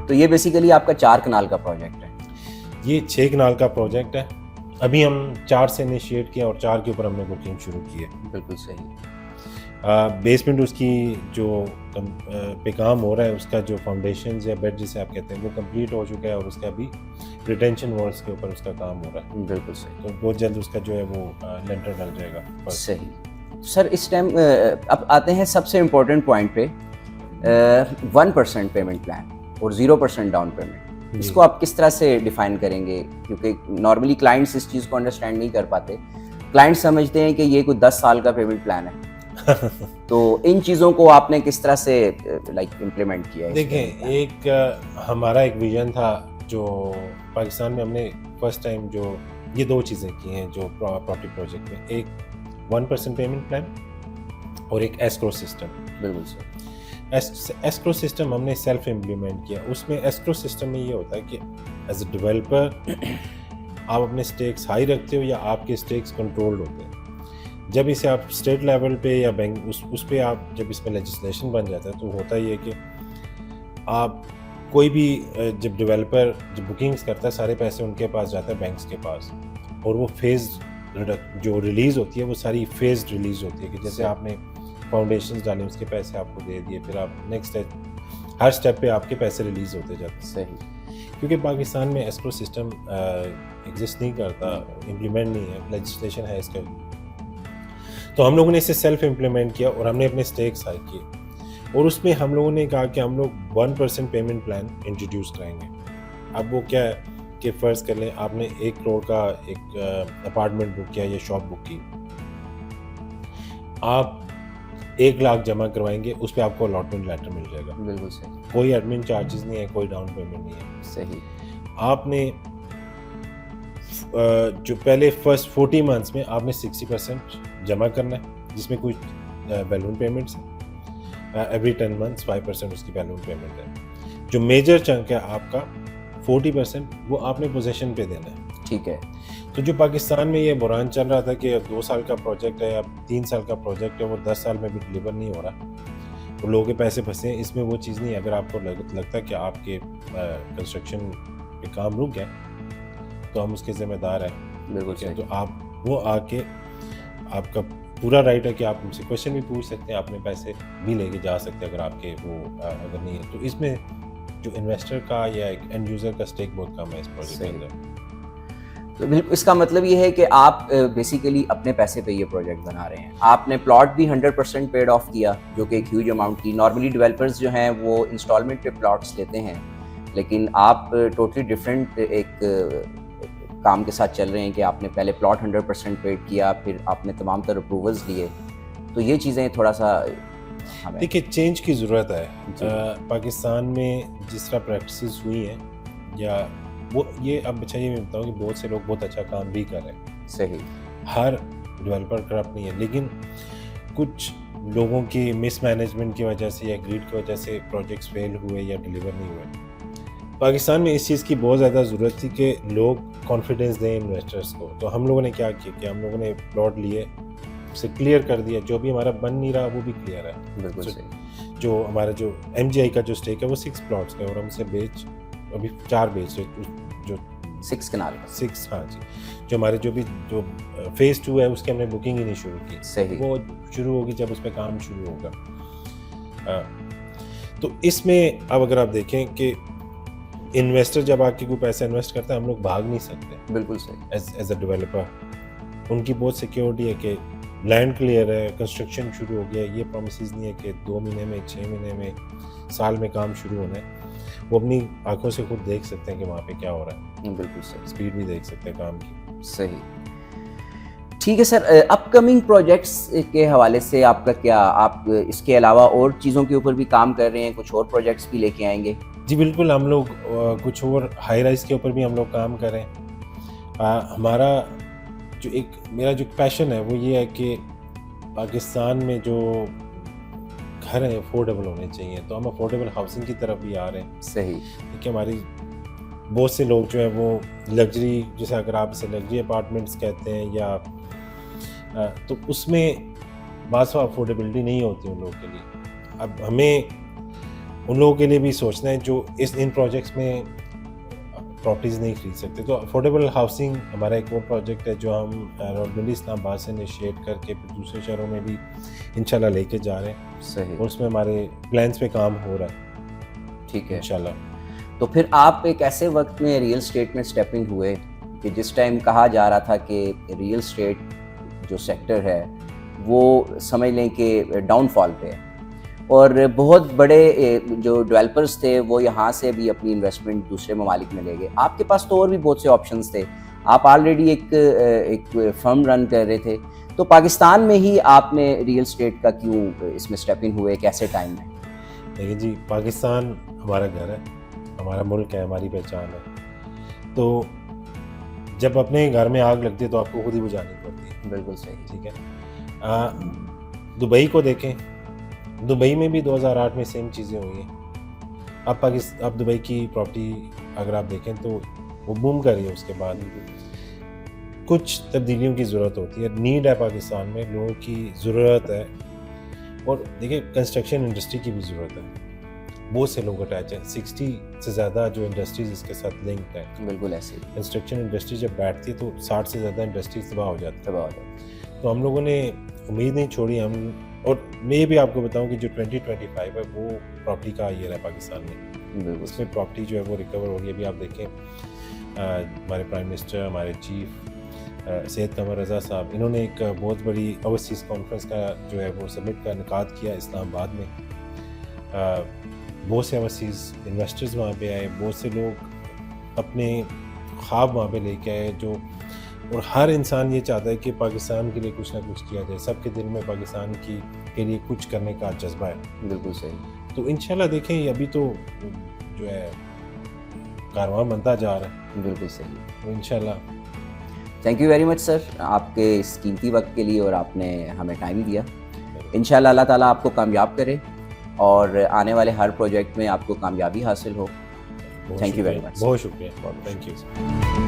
तो ये बेसिकली आपका 4 कनाल का प्रोजेक्ट है? ये 6 कनाल का प्रोजेक्ट है। अभी हम 4 से इनिशिएट किया और 4 के ऊपर हमने बुकिंग शुरू की है। बिल्कुल सही। बेसमेंट उसकी जो पे काम हो रहा है, उसका जो फाउंडेशन या बेड जिसे आप कहते हैं वो कंप्लीट हो चुका है और उसका अभी रिटेंशन वॉल्स के ऊपर उसका काम हो रहा है। बिल्कुल सही। तो बहुत जल्द उसका जो है वो लेंटर लग जाएगा। सही। सर इस टाइम अब आते हैं सबसे इम्पोर्टेंट पॉइंट पे, 1% पेमेंट प्लान और 0% डाउन पेमेंट। इसको आप किस तरह से डिफाइन करेंगे? क्योंकि नॉर्मली क्लाइंट्स इस चीज़ को अंडरस्टैंड नहीं कर पाते। क्लाइंट्स समझते हैं कि ये कोई 10 साल का पेमेंट प्लान है। तो इन चीज़ों को आपने किस तरह से इम्प्लीमेंट किया है? देखें, एक हमारा एक विजन था जो पाकिस्तान में हमने फर्स्ट टाइम जो ये 2 चीज़ें की हैं जो प्रॉपर्टी प्रोजेक्ट में, एक 1% पेमेंट प्लान और एक एस्क्रो सिस्टम। बिल्कुल सर। एस्क्रो सिस्टम हमने सेल्फ इम्प्लीमेंट किया। उसमें एस्क्रो सिस्टम में ये होता है कि एज अ डेवलपर आप अपने स्टेक्स हाई रखते हो या आपके स्टेक्स कंट्रोल्ड होते हैं। जब इसे आप स्टेट लेवल पे या बैंक उस पे आप जब इसमें लेजिस्लेशन बन जाता है तो होता ये कि आप कोई भी जब डेवलपर जब बुकिंग्स करता है सारे पैसे उनके पास जाता है बैंक्स के पास, और वो फेज जो रिलीज़ होती है वो सारी फेज रिलीज़ होती है कि जैसे आपने फाउंडेशंस डाले उसके पैसे आपको दे दिए, फिर आप नेक्स्ट हर स्टेप पे आपके पैसे रिलीज़ होते जाते हैं। सही। क्योंकि पाकिस्तान में एस्क्रो सिस्टम एग्जिस्ट नहीं करता, इम्प्लीमेंट नहीं है, लेजिस्लेशन है इसका। तो हम लोगों ने इसे सेल्फ इम्प्लीमेंट किया और हमने अपने स्टेक्स हाई किए और उसमें हम लोगों ने कहा कि हम लोग 1% पेमेंट प्लान इंट्रोड्यूस करेंगे। अब वो क्या है कि फ़र्ज़ कर लें आपने 1 करोड़ का एक अपार्टमेंट बुक किया या शॉप बुक की, आप 1 लाख जमा करवाएंगे, उस पर आपको अलॉटमेंट लेटर मिल जाएगा। बिल्कुल सही। कोई एडमिन चार्जेस नहीं है, कोई डाउन पेमेंट नहीं है। सही। आपने जो पहले फर्स्ट 40 मंथ्स में आपने 60% जमा करना है, जिसमें कुछ बैलून पेमेंट्स है। एवरी 10 मंथ्स 5% उसकी बैलून पेमेंट है। जो मेजर चंक है आपका 40% वो आपने पोजीशन पे देना है। ठीक है। तो जो पाकिस्तान में ये बुरान चल रहा था कि 2 साल का प्रोजेक्ट है या 3 साल का प्रोजेक्ट है, वो 10 साल में भी डिलीवर नहीं हो रहा, तो लोगों के पैसे फंसे हैं, इसमें वो चीज़ नहीं है। अगर आपको लगता है कि आपके कंस्ट्रक्शन पे काम रुक गया तो हम उसके ज़िम्मेदार हैं। बिल्कुल सही। तो आप वो आके आपका पूरा राइट है कि आप हमसे क्वेश्चन भी पूछ सकते हैं, अपने पैसे भी लेके जा सकते हैं अगर आपके वो अगर नहीं है। तो इसमें जो इन्वेस्टर का या एक एंड यूज़र का स्टेक बहुत कम है इस प्रोजेक्ट के अंदर। तो बिल्कुल इसका मतलब ये है कि आप बेसिकली अपने पैसे पे ये प्रोजेक्ट बना रहे हैं। आपने प्लॉट भी 100% पेड ऑफ किया, जो कि एक ह्यूज अमाउंट की। नॉर्मली डेवलपर्स जो हैं वो इंस्टॉलमेंट पे प्लॉट्स लेते हैं, लेकिन आप टोटली डिफरेंट एक काम के साथ चल रहे हैं कि आपने पहले प्लॉट 100% पेड किया, फिर आपने तमाम तरह अप्रूवल्स लिए। तो ये चीज़ें थोड़ा सा देखिए चेंज की ज़रूरत है। पाकिस्तान में जिस तरह प्रैक्टिस हुई हैं या वो ये अब अच्छा ये मैं बताऊँ कि बहुत से लोग बहुत अच्छा काम भी कर रहे हैं। सही। हर डेवलपर करप्ट नहीं है, लेकिन कुछ लोगों की मिसमैनेजमेंट की वजह से या ग्रीड की वजह से प्रोजेक्ट्स फेल हुए या डिलीवर नहीं हुए। पाकिस्तान में इस चीज़ की बहुत ज़्यादा ज़रूरत थी कि लोग कॉन्फिडेंस दें इन्वेस्टर्स को। तो हम लोगों ने क्या किया कि हम लोगों ने प्लॉट लिए, उसे क्लियर कर दिया, जो भी हमारा बन नहीं रहा वो भी क्लियर है। बिल्कुल सही। जो हमारा जो MGI का जो स्टेक है वो 6 प्लॉट्स का, और हम उसे अभी 4 बेच रहे, जो 6 कनाल का। 6, हाँ जी। जो हमारे जो फेज़ 2 है उसकी हमने बुकिंग ही नहीं शुरू की। सही। वो शुरू होगी जब उस पर काम शुरू होगा। तो इसमें अब अगर आप देखें कि इन्वेस्टर जब आके कोई पैसा इन्वेस्ट करता है, हम लोग भाग नहीं सकते। बिल्कुल सही। एज अ डेवलपर उनकी बहुत सिक्योरिटी है कि लैंड क्लियर है, कंस्ट्रक्शन शुरू हो गया। ये प्रोमिसेस नहीं है कि 2 महीने में, 6 महीने में, साल में काम शुरू होना है। वो अपनी आंखों से खुद देख सकते हैं कि वहाँ पे क्या हो रहा है। बिल्कुल सही। स्पीड भी देख सकते हैं काम की। सही। ठीक है सर, अपकमिंग प्रोजेक्ट्स के हवाले से आपका क्या, आप इसके अलावा और चीज़ों के ऊपर भी काम कर रहे हैं, कुछ और प्रोजेक्ट्स भी लेके आएंगे? जी बिल्कुल, हम लोग कुछ और हाई राइज के ऊपर भी हम लोग काम कर रहे हैं। हमारा जो एक मेरा जो पैशन है वो ये है कि पाकिस्तान में जो घर हैं अफोर्डेबल होने चाहिए, तो हम अफोर्डेबल हाउसिंग की तरफ भी आ रहे हैं। सही। देखिए हमारी बहुत से लोग जो हैं वो लग्जरी, जैसे अगर आप इसे लग्जरी अपार्टमेंट्स कहते हैं या तो उसमें बासा अफोर्डेबिलिटी नहीं होती उन लोगों के लिए। अब हमें उन लोगों के लिए भी सोचना है जो इन प्रोजेक्ट्स में प्रॉपर्टीज़ नहीं खरीद सकते। तो अफोर्डेबल हाउसिंग हमारा एक और प्रोजेक्ट है जो हम नॉर्मली इस्लामाबाद से इनिशिएट करके फिर दूसरे शहरों में भी इंशाल्लाह लेके जा रहे हैं। सही, और उसमें हमारे प्लान्स पे काम हो रहा है ठीक है। इंशाल्लाह। तो फिर आप एक ऐसे वक्त में रियल स्टेट में स्टेपिंग हुए कि जिस टाइम कहा जा रहा था कि रियल स्टेट जो सेक्टर है वो समझ लें कि डाउनफॉल पे है, और बहुत बड़े जो डेवलपर्स थे वो यहाँ से भी अपनी इन्वेस्टमेंट दूसरे ममालिक में ले गए। आपके पास तो और भी बहुत से ऑप्शंस थे, आप ऑलरेडी एक फर्म रन कर रहे थे, तो पाकिस्तान में ही आपने रियल स्टेट का क्यों इसमें स्टेपिंग हुए, कैसे टाइम में? देखिए जी, पाकिस्तान हमारा घर है, हमारा मुल्क है, हमारी पहचान है। तो जब अपने घर में आग लगती है तो आपको खुद ही बुझानी पड़ती है। बिल्कुल सही, ठीक है। दुबई को देखें, दुबई में भी 2008 में सेम चीज़ें हुई हैं। अब दुबई की प्रॉपर्टी अगर आप देखें तो वो बूम कर रही है। उसके बाद कुछ तब्दीलियों की ज़रूरत होती है, नीड है पाकिस्तान में, लोगों की ज़रूरत है। और देखिए कंस्ट्रक्शन इंडस्ट्री की भी ज़रूरत है, बहुत से लोग अटैच हैं, 60 से ज़्यादा जो इंडस्ट्रीज़ इसके साथ लिंक्ड है। बिल्कुल ऐसे कंस्ट्रक्शन इंडस्ट्री जब बैठती है तो 60 से ज़्यादा इंडस्ट्रीज तबाह हो जाती है। तबाह हो जाता तो हम लोगों ने उम्मीद नहीं छोड़ी। और मैं ये भी आपको बताऊं कि जो 2025 है वो प्रॉपर्टी का ईयर है पाकिस्तान में। है। बिल्कुल उसमें प्रॉपर्टी जो है वो रिकवर हो रही है। अभी आप देखें हमारे प्राइम मिनिस्टर, हमारे चीफ सैयद कमर रज़ा साहब, इन्होंने एक बहुत बड़ी ओवरसीज़ कॉन्फ्रेंस का जो है वो समिट का इनेकाद किया इस्लामाबाद में। बहुत से ओवरसीज़ इन्वेस्टर्स वहाँ पे आए, बहुत से लोग अपने ख्वाब वहाँ पे लेके आए जो, और हर इंसान ये चाहता है कि पाकिस्तान के लिए कुछ ना कुछ किया जाए। सबके दिल में पाकिस्तान के लिए कुछ करने का जज्बा है। बिल्कुल सही। तो इंशाल्लाह देखें, अभी तो जो है कारवां बनता जा रहा है। बिल्कुल सही। तो इंशाल्लाह। Thank you very much sir, आपके इस कीमती वक्त के लिए, और आपने हमें टाइम दिया। इंशाल्लाह अल्लाह ताला आपको कामयाब करे और आने वाले हर प्रोजेक्ट में आपको कामयाबी हासिल हो। Thank you very much. बहुत शुक्रिया। Thank you.